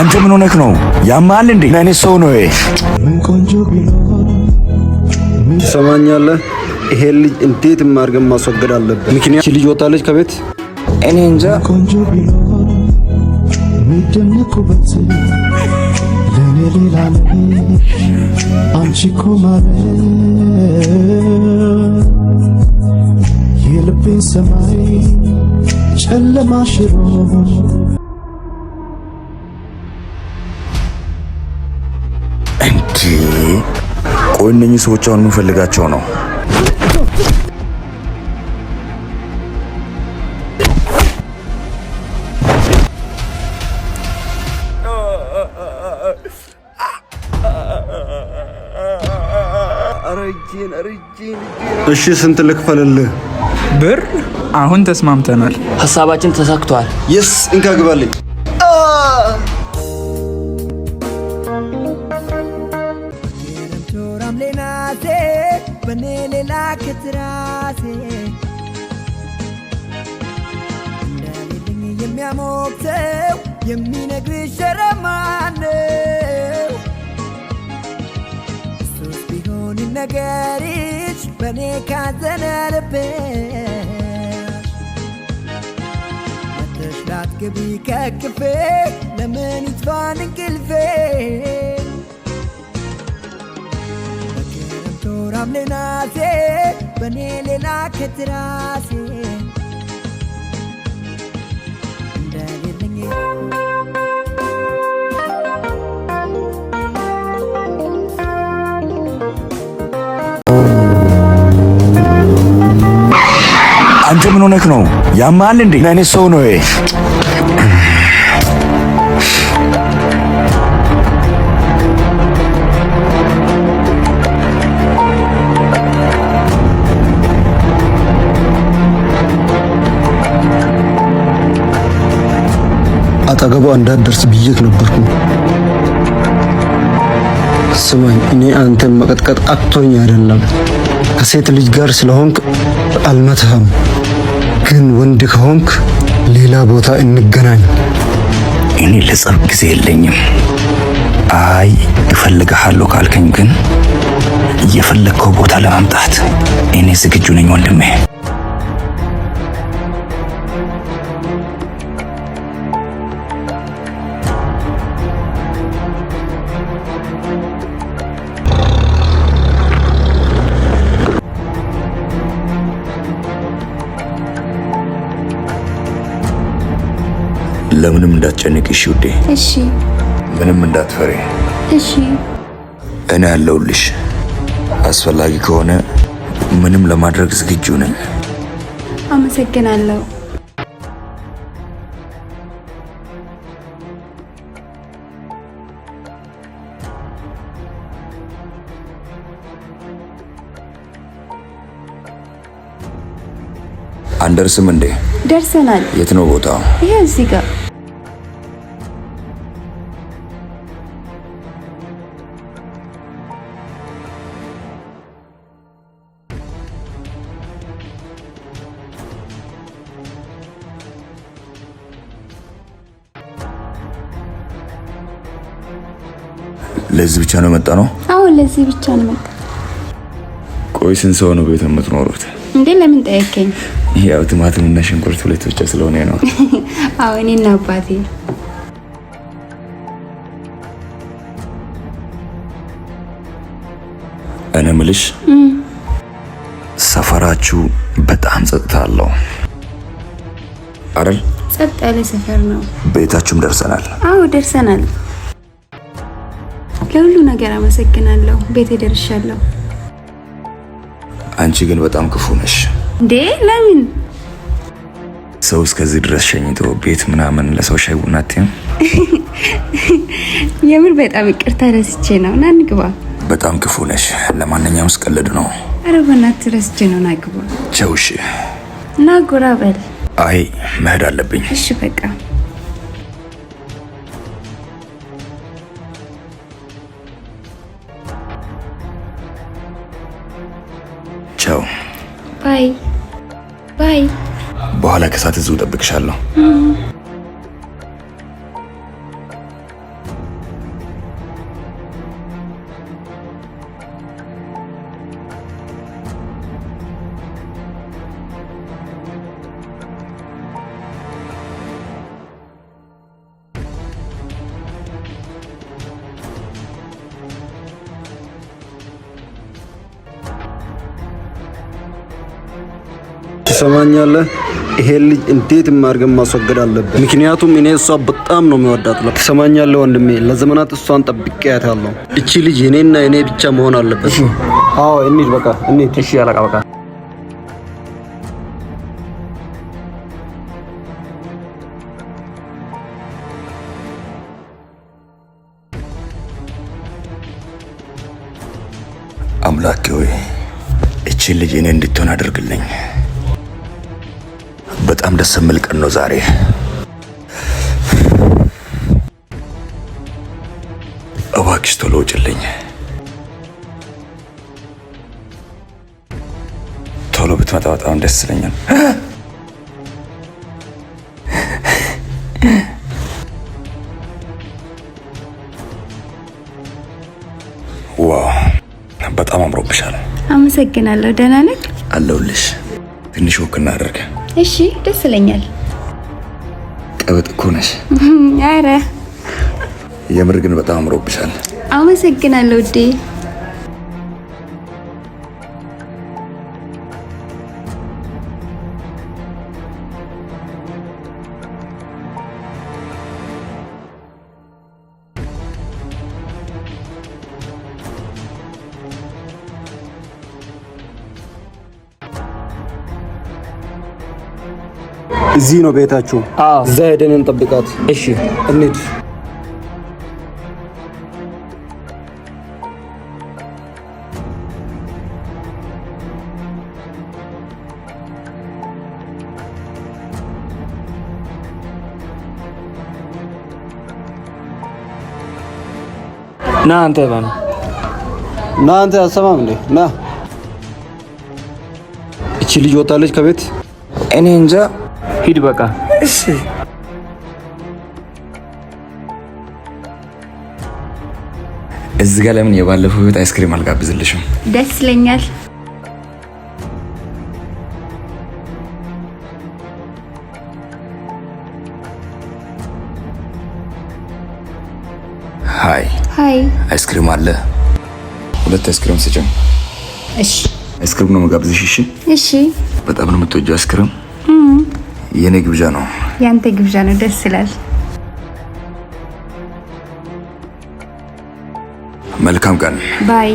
አንተ ምን ሆነክ ነው? ያማል እንዴ? ለኔ ሰው ነው ይሄ። ትሰማኛለህ? ይሄ ልጅ እንዴት ማርገም ማስወገድ አለበት። ምክንያት ልጅ ወጣለች ከቤት እኔ እንጃ። ለኔ ሌላ አንቺ እኮ ማለት የልቤን ሰማይ ጨለማ ሽሮ እንዴ! ቆይ እነኚህ ሰዎች አሁን የምፈልጋቸው ነው? እሺ ስንት ልክፈልልህ? ብር? አሁን ተስማምተናል። ሐሳባችን ተሳክቷል። የስ እንካ ግባልኝ። የሚያሞክተው የሚነግርሽ ሸረማነው እሱስ ቢሆን ነገርሽ በኔ ካዘነ ልብሽ መተሽ ላትገቢ ከክፌ ለምን ይጥፋን እንቅልፌ በክረምት ወር ሐምሌ ነሐሴ በኔ ሌላ ከትራሴ አንተ ምን ሆነክ ነው? ያማል እንዴ? ለኔ ሰው ነው ይሄ። አጠገቧ እንዳትደርስ ብዬሽ ነበርኩ። ስማኝ፣ እኔ አንተን መቀጥቀጥ አቅቶኝ አይደለም። ከሴት ልጅ ጋር ስለሆንክ አልመታህም፣ ግን ወንድ ከሆንክ ሌላ ቦታ እንገናኝ። እኔ ለጸብ ጊዜ የለኝም። አይ እፈልግሃለሁ ካልከኝ ግን እየፈለግከው ቦታ ለማምጣት እኔ ዝግጁ ነኝ ወንድሜ። ለምንም እንዳትጨነቂሽ ውዴ። እሺ። ምንም እንዳትፈሪ። እሺ። እኔ ያለሁልሽ። አስፈላጊ ከሆነ ምንም ለማድረግ ዝግጁ ነኝ። አመሰግናለሁ። አንደርስም እንዴ? ደርሰናል። የት ነው ቦታው? ይሄ እዚህ ጋር። ለዚህ ብቻ ነው መጣ ነው? አዎ ለዚህ ብቻ ነው መጣ። ቆይ ስንት ሰው ነው ቤት የምትኖሩት? እንዴ ለምን ጠየቀኝ? ያው ቲማቲምና ሽንኩርት ሁለት ብቻ ስለሆነ ነው። አዎ እኔና አባቴ። እኔ የምልሽ ሰፈራችሁ በጣም ጸጥታ አለው አይደል? ጸጥ ያለ ሰፈር ነው። ቤታችሁም ደርሰናል? አዎ ደርሰናል። ለሁሉ ነገር አመሰግናለሁ። ቤቴ ደርሻለሁ። አንቺ ግን በጣም ክፉ ነሽ። እንዴ ለምን? ሰው እስከዚህ ድረስ ሸኝቶ ቤት ምናምን ለሰው ሻይ ቡና አትይም? የምር በጣም ይቅርታ ረስቼ ነው። ና እንግባ። በጣም ክፉ ነሽ። ለማንኛውም ስቀልድ ነው። ኧረ በእናትህ ረስቼ ነው። ና ግባ። ቻው። እሺ ና ጎራ በል። አይ መሄድ አለብኝ። እሺ በቃ ቻው። ባይ ባይ። በኋላ ከሰዓት እዚሁ እጠብቅሻለሁ። ትሰማኛለህ? ይሄ ልጅ እንዴት ማርገም ማስወገድ አለበት። ምክንያቱም እኔ እሷ በጣም ነው የሚወዳት። ትሰማኛለህ ወንድሜ? ለዘመናት እሷን ጠብቄያታለሁ። እቺ ልጅ የኔና የኔ ብቻ መሆን አለበት። አዎ እንሂድ፣ በቃ እንሂድ። እሺ አለቃ በቃ አምላኬ ሆይ እቺ ልጅ እኔ እንድትሆን አድርግልኝ። በጣም ደስ የሚል ቀን ነው ዛሬ። እባክሽ ቶሎ ውጭልኝ። ቶሎ ብትመጣ በጣም ደስ ይለኛል። ዋው በጣም አምሮብሻል። አመሰግናለሁ። ደህና ነህ? አለሁልሽ። ትንሽ ወክ እናድርግ። እሺ ደስ ይለኛል። ቀበጥ እኮ ነሽ። ኧረ የምር ግን በጣም አምሮብሻል። አመሰግናለሁ ውዴ። እዚህ ነው ቤታችሁ? እዛ ሄደን እንጠብቃት። እሺ እንሂድ። ና አንተ ባን ና አንተ አሰማም እንዴ? ና እቺ ልጅ ወጣለች ከቤት። እኔ እንጃ። ሂድ በቃ። እሺ እዚህ ጋር ለምን የባለፈው ቤት አይስክሪም አልጋብዝልሽም? ደስ ይለኛል። ሃይ ሃይ። አይስክሪም አለ? ሁለት አይስክሪም ስጭኝ። እሺ አይስክሪም ነው መጋብዝሽ። እሺ እሺ። በጣም ነው የምትወጂው አይስክሪም? የኔ ግብዣ ነው። ያንተ ግብዣ ነው። ደስ ይላል። መልካም ቀን። ባይ።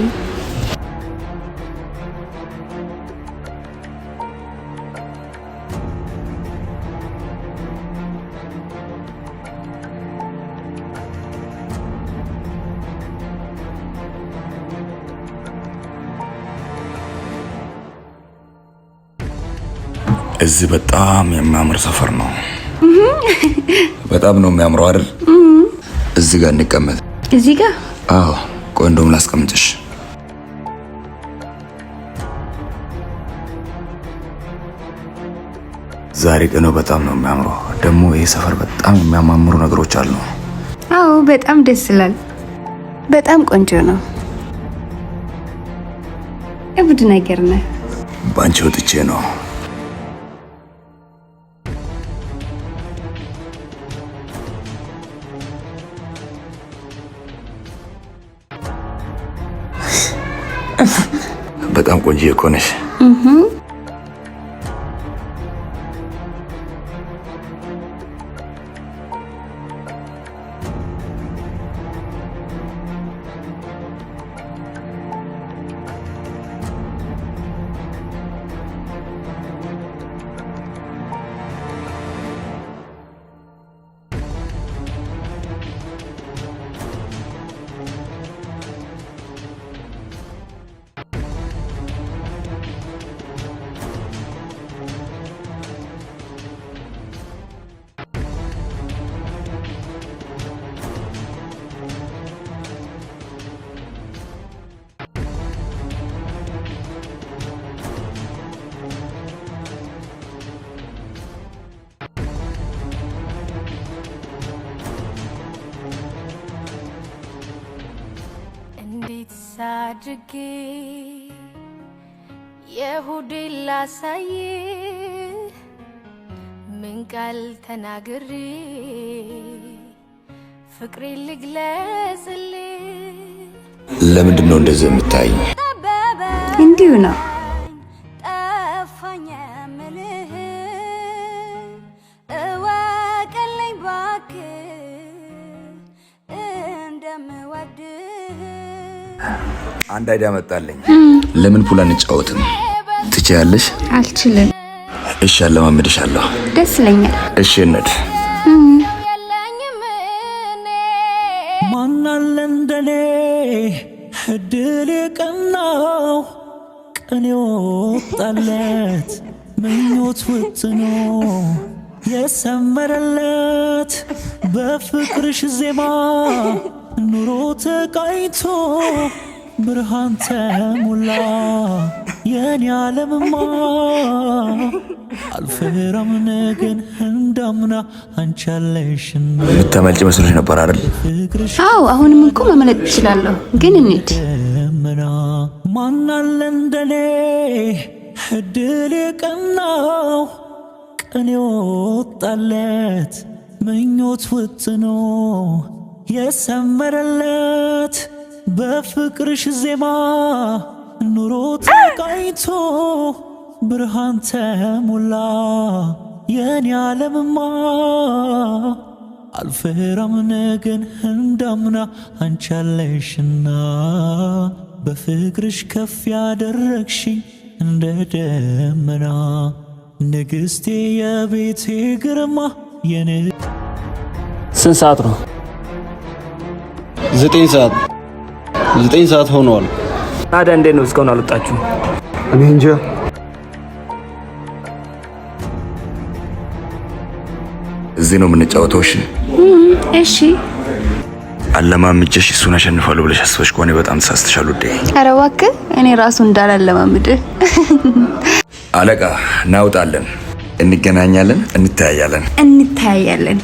እዚህ በጣም የሚያምር ሰፈር ነው። በጣም ነው የሚያምረው አይደል? እዚህ ጋር እንቀመጥ። እዚህ ጋር? አዎ። ቆይ እንደውም ላስቀምጥሽ። ዛሬ ቀኑ በጣም ነው የሚያምረው። ደግሞ ይሄ ሰፈር በጣም የሚያማምሩ ነገሮች አሉ። አዎ በጣም ደስ ይላል። በጣም ቆንጆ ነው። እብድ ነገር ነህ። ባንቺ ወጥቼ ነው። በጣም ቆንጆ እኮ ነሽ። እንዴት ሳድርጌ የሁዴ ላሳይ ምን ቃል ተናግሬ ፍቅሬ ልግለጽል። ለምንድን ነው እንደዚህ የምታይኝ? እንዲሁ ነው። ጠፋኝ ምልህ አንድ አይዲያ መጣልኝ። ለምን ፑል አንጫወትም? ትችያለሽ? አልችልም። እሺ አለማመድሻለሁ። ደስ ይለኛል። እሺ እንሂድ። ማናለ እንደኔ እድል የቀናው ቀን የወጣለት ምኞት ውጥኖ የሰመረለት በፍቅርሽ ዜማ ኑሮ ተቃኝቶ ብርሃን ተሞላ የኔ ዓለምማ አልፈራም ነገን እንዳምና አንቺ አለሽና ልትመልጭ መስሎሽ ነበር አይደል? አዎ አሁንም እንኳ መመለጥ እችላለሁ፣ ግን እንሂድ። ማናለ እንደኔ እድል የቀናው ቀን የወጣለት ምኞት ውጥኖ የሰመረለት በፍቅርሽ ዜማ ኑሮ ተቃኝቶ ብርሃን ተሞላ የኔ ዓለምማ አልፈራም ነገን እንዳምና አንቺ አለሽና በፍቅርሽ ከፍ ያደረግሽኝ እንደ ደመና ንግስቴ የቤቴ ግርማ ስንት ሰዓት ነው? 9 ሰዓት ሆኗል። ታዲያ እንዴት ነው እስካሁን አልወጣችሁ? እኔ እንጃ። እዚህ ነው የምንጫወተው? እሺ እሺ። አለማምጄሽ እሱን አሸንፋለሁ ብለሽ አስበሽ ከሆነ በጣም ተሳስተሻል ውዴ። ኧረ እባክህ እኔ ራሱ እንዳላለማምድህ። አለቃ እናውጣለን፣ እንገናኛለን፣ እንተያያለን።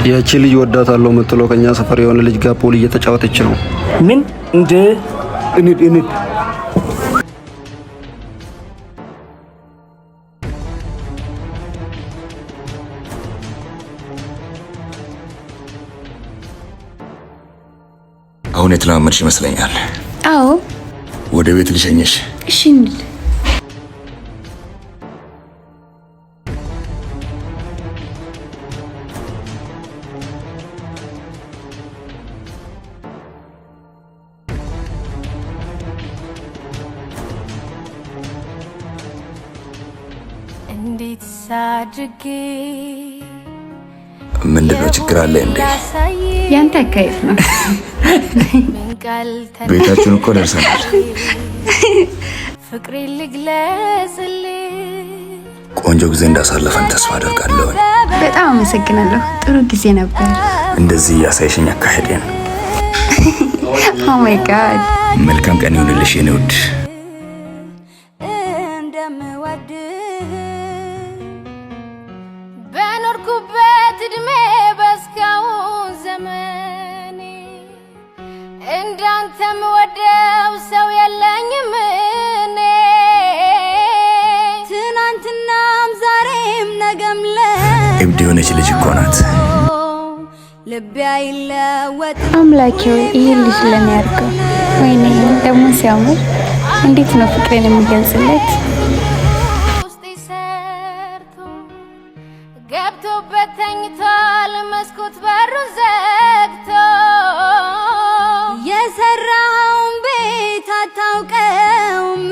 ያቺ ልጅ ወዳታለሁ የምትለው ከኛ ሰፈር የሆነ ልጅ ጋር ፑል እየተጫወተች ነው። ምን እንደ እንሂድ። አሁን የተለማመድሽ ይመስለኛል። አዎ ወደ ቤት ልሸኝሽ። እሺ እንሂድ። እንዴት ሳድርጌ ምንድነው ችግር አለ እንዴ? ያንተ አካይፍ ነው። ቤታችን እኮ ደርሰናል። ፍቅሬ ልግለጽልህ። ቆንጆ ጊዜ እንዳሳለፈን ተስፋ አደርጋለሁ። በጣም አመሰግናለሁ። ጥሩ ጊዜ ነበር። እንደዚህ ያሳይሽኝ አካሄዴን። ኦ ማይ ጋድ። መልካም ቀን ይሁንልሽ የኔ ውድ። በኖርኩበት እድሜ በስካሁን ዘመኔ እንዳንተም ወደው ሰው የለኝም እኔ። ትናንትናም ዛሬም ነገም እብድ የሆነች ልጅ እኮ ናት። ልቤ አይለወጥ። አምላኬ ሆይ ይሄ ልጅ ለኔ ያርገው። ወይኔ ደግሞ ሲያምር! እንዴት ነው ፍቅሬን የሚገልጽለት? ገብቶበት ተኝቷል መስኮት በሩን ዘግቶ። የሰራውን ቤት አታውቀውምና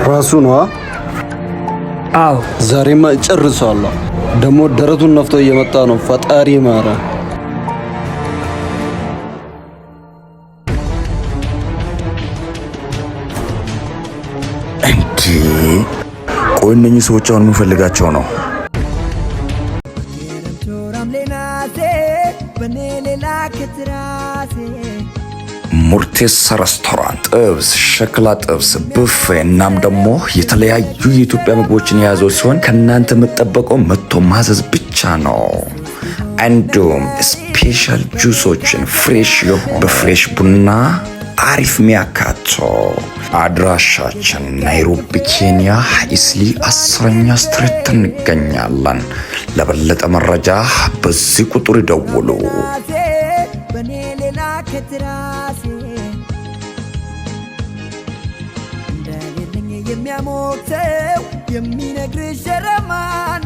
ራሱ ነው። አዎ ዛሬማ እጨርሰዋለሁ። ደግሞ ደረቱን ነፍቶ እየመጣ ነው። ፈጣሪ ማራ። እንዴ ቆይ እነኚህ ሰዎች አሁን የምፈልጋቸው ነው? ሙርቴሳ ሬስቶራንት ጥብስ፣ ሸክላ ጥብስ፣ ብፌ እናም ደግሞ የተለያዩ የኢትዮጵያ ምግቦችን የያዘው ሲሆን ከእናንተ የምጠበቀው መጥቶ ማዘዝ ብቻ ነው። እንዲሁም ስፔሻል ጁሶችን ፍሬሽ የሆኑ በፍሬሽ ቡና አሪፍ ሚያካቶ። አድራሻችን ናይሮቢ ኬንያ ኢስሊ 10ኛ ስትሪት እንገኛለን። ለበለጠ መረጃ በዚህ ቁጥር ይደውሉ። የሚያሞክተው የሚነግርሽ ሸረማን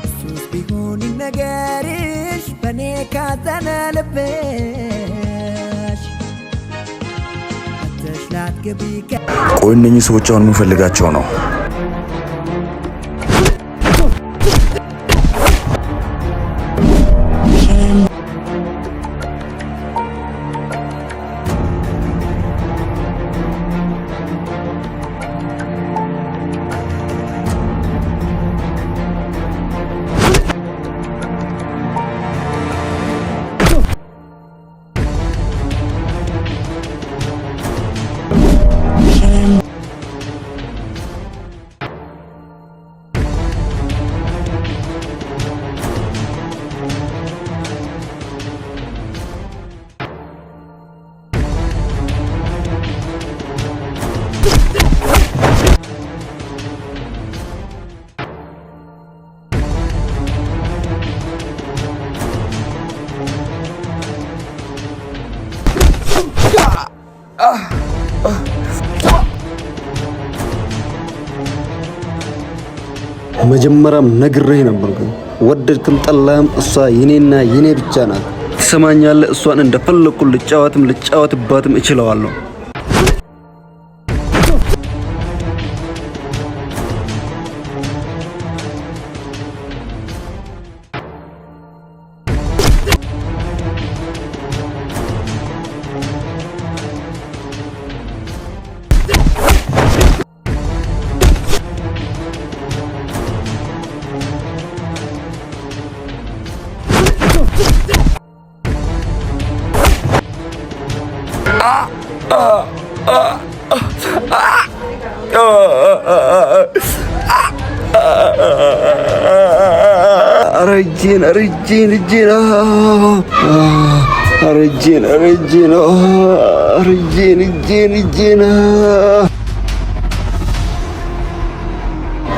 እሱስ ቢሆን ነገርሽ በኔ ካዘነ ልብሽ አተሽላት ገቢ። ቆይ እነኚህ ሰዎች አሁን የምፈልጋቸው ነው? መጀመሪያም ነግሬህ ነበር። ወደድክም ጠላህም እሷ የኔና የኔ ብቻ ናት። ትሰማኛለህ? እሷን እንደፈለኩ ልጫወትባትም እችላለሁ።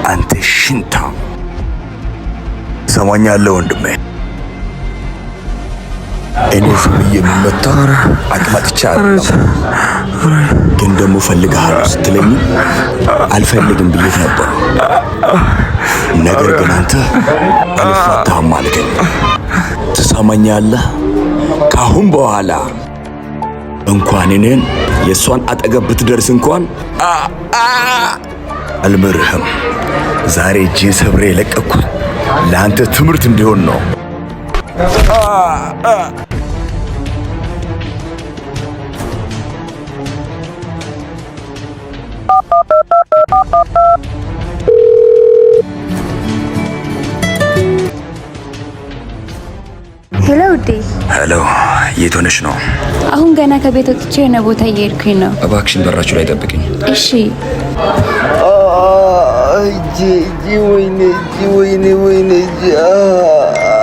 አንተ ሽንታ ሰማኛለህ ወንድሜ። እኔ ዝም ብዬ የምመታ አቅማጥቻ አይደለም፣ ግን ደግሞ ፈልግሃለሁ ስትለኝ አልፈልግም ብዬሽ ነበር። ነገር ግን አንተ አልፋታህም አልከኝ። ትሰማኛለህ? ካሁን በኋላ እንኳን እኔን የእሷን አጠገብ ብትደርስ እንኳን አልምርህም። ዛሬ እጄ ሰብሬ የለቀኩት ለአንተ ትምህርት እንዲሆን ነው። ሄሎ ውዴ። ሄሎ፣ የት ሆነሽ ነው? አሁን ገና ከቤት ወጥቼ የሆነ ቦታ እየሄድኩኝ ነው። እባክሽን በራችሁ ላይ ጠብቅኝ። እሺ። ወይኔ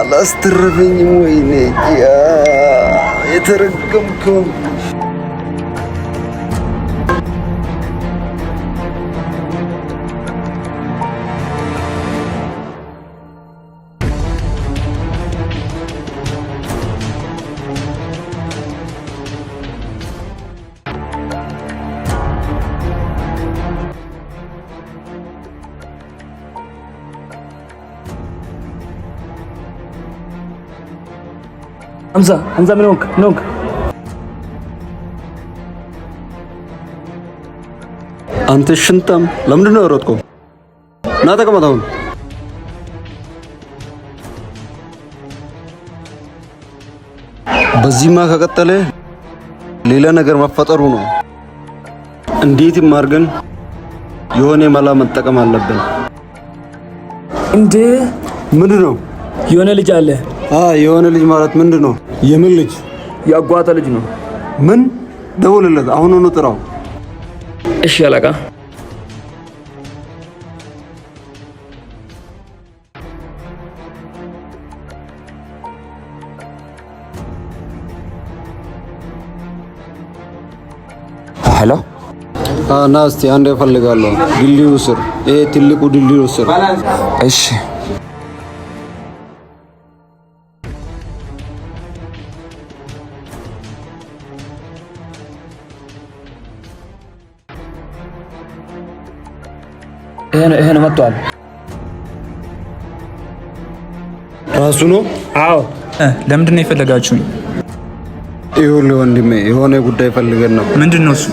አላስተረፈኝም። ወይኔ የተረገምከው ሐምዛ ምን ሆንክ? አንተ ሽንታም ለምንድን ነው የሮጥከው? ና ተቀመጥ አሁን። በዚህማ ከቀጠለ ሌላ ነገር መፈጠሩ ነው። እንዴትም አድርገን የሆነ መላ መጠቀም አለብን። እንዴ ምንድን ነው? የሆነ ልጅ አለ። የሆነ ልጅ ማለት ምንድን ነው? የምን ልጅ? የአጓተ ልጅ ነው። ምን? ደውልለት፣ አሁኑኑ ጥራው። እሺ አለቃ። ሄሎ ና እስቲ አንዴ እፈልጋለሁ። ድልድዩ ስር፣ ይሄ ትልቁ ድልድዩ ስር። እሺ ይሄ ነው መጥቷል። ራሱ ነው? አዎ። ለምንድን ነው የፈለጋችሁኝ? ይኸውልህ ወንድሜ የሆነ ጉዳይ ፈልገን ነው። ምንድን ነው እሱ?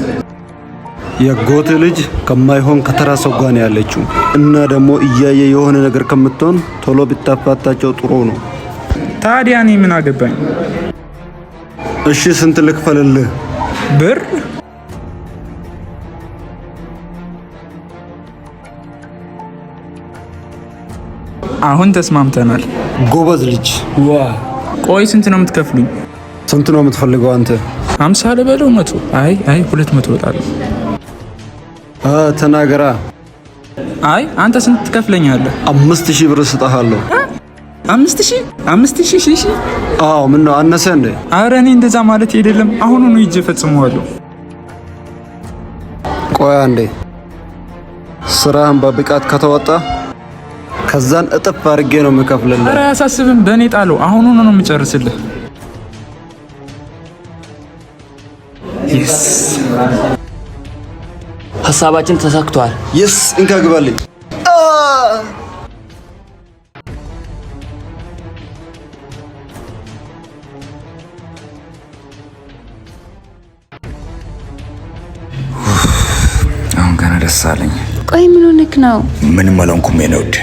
የጎት ልጅ ከማይሆን ከተራ ሰው ጋር ነው ያለችው እና ደግሞ እያየ የሆነ ነገር ከምትሆን ቶሎ ብታፋታቸው ጥሩ ነው። ታዲያ እኔ ምን አገባኝ? እሺ ስንት ልክፈልልህ? ብር? አሁን ተስማምተናል። ጎበዝ ልጅ። ቆይ ስንት ነው የምትከፍሉኝ? ስንት ነው የምትፈልገው አንተ? 50 ልበለው? 100? አይ 200 እወጣለሁ። ተናገራ። አይ አንተ ስንት ትከፍለኛለህ? 5000 ብር ስጠሃለሁ። 5000? ሺ? አዎ። ምን ነው አነሰ እንዴ? አረ እኔ እንደዛ ማለት አይደለም። አሁኑኑ ሂጅ ፈጽመዋለሁ። ቆይ አንዴ። ስራህን በብቃት ከተወጣ ከዛን እጥፍ አድርጌ ነው የምከፍልልህ። አረ አያሳስብም፣ በእኔ ጣለው። አሁኑኑ ነው የምጨርስልህ። ይስ ሀሳባችን ተሳክቷል። ይስ እንካ ግባልኝ። አሁን ገና ደስ አለኝ። ቆይ ምን ሆነክ ነው? ምንም አልሆንኩም የኔ ውድ።